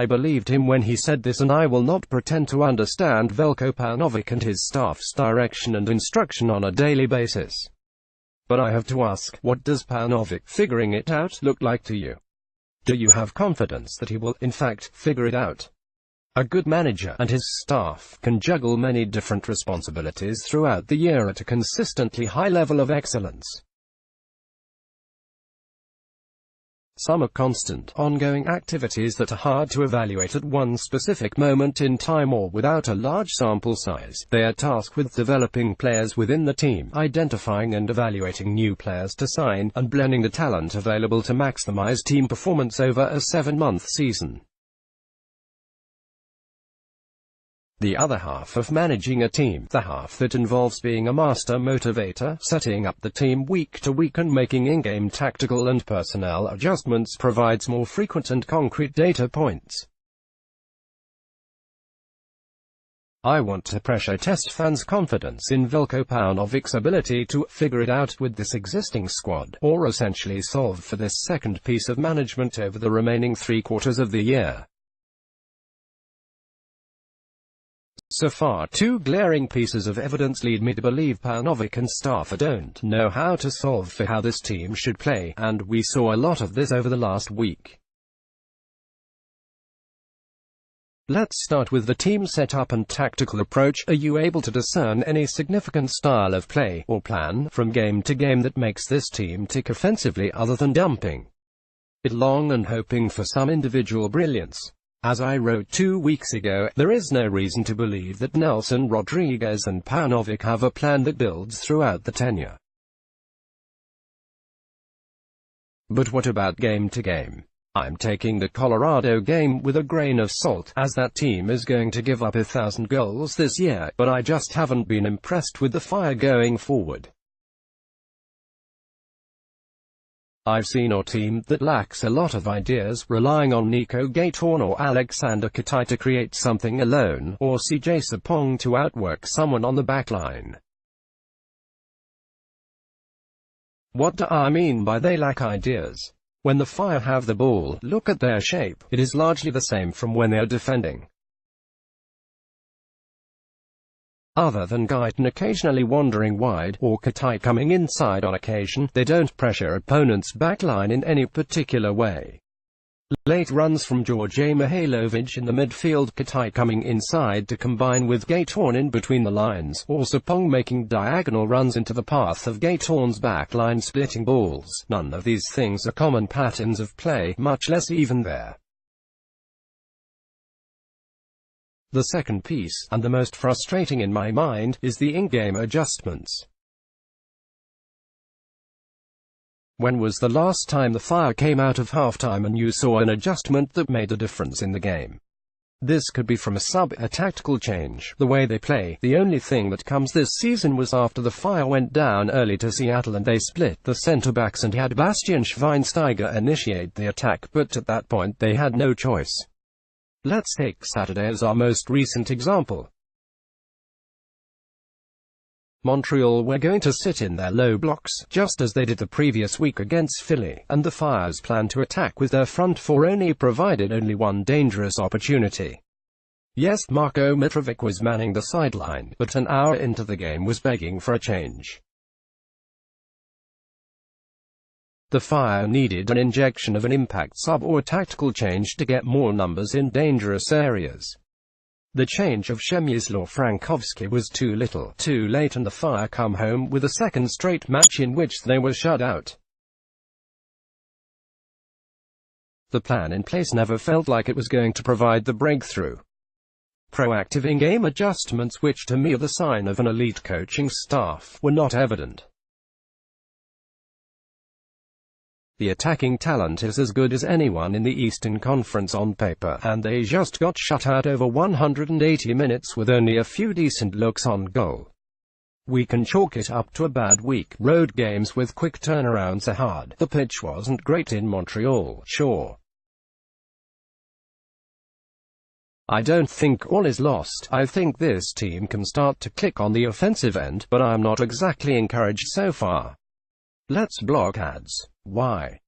I believed him when he said this, and I will not pretend to understand Veljko Paunovic and his staff's direction and instruction on a daily basis. But I have to ask, what does Paunovic figuring it out look like to you? Do you have confidence that he will, in fact, figure it out? A good manager and his staff can juggle many different responsibilities throughout the year at a consistently high level of excellence. Some are constant, ongoing activities that are hard to evaluate at one specific moment in time or without a large sample size. They are tasked with developing players within the team, identifying and evaluating new players to sign, and blending the talent available to maximize team performance over a 7-month season. The other half of managing a team, the half that involves being a master motivator, setting up the team week to week and making in-game tactical and personnel adjustments, provides more frequent and concrete data points. I want to pressure test fans' confidence in Veljko Paunovic's ability to figure it out with this existing squad, or essentially solve for this second piece of management over the remaining 3 quarters of the year. So far, 2 glaring pieces of evidence lead me to believe Paunovic and staff don't know how to solve for how this team should play, and we saw a lot of this over the last week. Let's start with the team setup and tactical approach. Are you able to discern any significant style of play, or plan, from game to game that makes this team tick offensively other than dumping it long and hoping for some individual brilliance? As I wrote 2 weeks ago, there is no reason to believe that Nelson Rodriguez and Paunovic have a plan that builds throughout the tenure. But what about game to game? I'm taking the Colorado game with a grain of salt, as that team is going to give up 1,000 goals this year, but I just haven't been impressed with the Fire going forward. I've seen a team that lacks a lot of ideas, relying on Nico Gaytorn or Alexander Katai to create something alone, or CJ Sapong to outwork someone on the backline. What do I mean by they lack ideas? When the Fire have the ball, look at their shape. It is largely the same from when they are defending. Other than Guyton occasionally wandering wide, or Katai coming inside on occasion, they don't pressure opponents' backline in any particular way. Late runs from Djordje Mihailovic in the midfield, Katai coming inside to combine with Gaytorn in between the lines, or Sapong making diagonal runs into the path of Gaytorn's backline splitting balls. None of these things are common patterns of play, much less even there. The second piece, and the most frustrating in my mind, is the in-game adjustments. When was the last time the Fire came out of halftime and you saw an adjustment that made a difference in the game? This could be from a sub, a tactical change, the way they play. The only thing that comes this season was after the Fire went down early to Seattle and they split the centre-backs and had Bastian Schweinsteiger initiate the attack, but at that point they had no choice. Let's take Saturday as our most recent example. Montreal were going to sit in their low blocks, just as they did the previous week against Philly, and the Fire's plan to attack with their front four only provided only one dangerous opportunity. Yes, Marko Mitrovic was manning the sideline, but an hour into the game was begging for a change. The Fire needed an injection of an impact sub or tactical change to get more numbers in dangerous areas. The change of Przemysław Frankowski was too little, too late, and the Fire come home with a second straight match in which they were shut out. The plan in place never felt like it was going to provide the breakthrough. Proactive in-game adjustments, which to me are the sign of an elite coaching staff, were not evident. The attacking talent is as good as anyone in the Eastern Conference on paper, and they just got shut out over 180 minutes with only a few decent looks on goal. We can chalk it up to a bad week. Road games with quick turnarounds are hard. The pitch wasn't great in Montreal, sure. I don't think all is lost. I think this team can start to click on the offensive end, but I'm not exactly encouraged so far. Let's block ads. Why?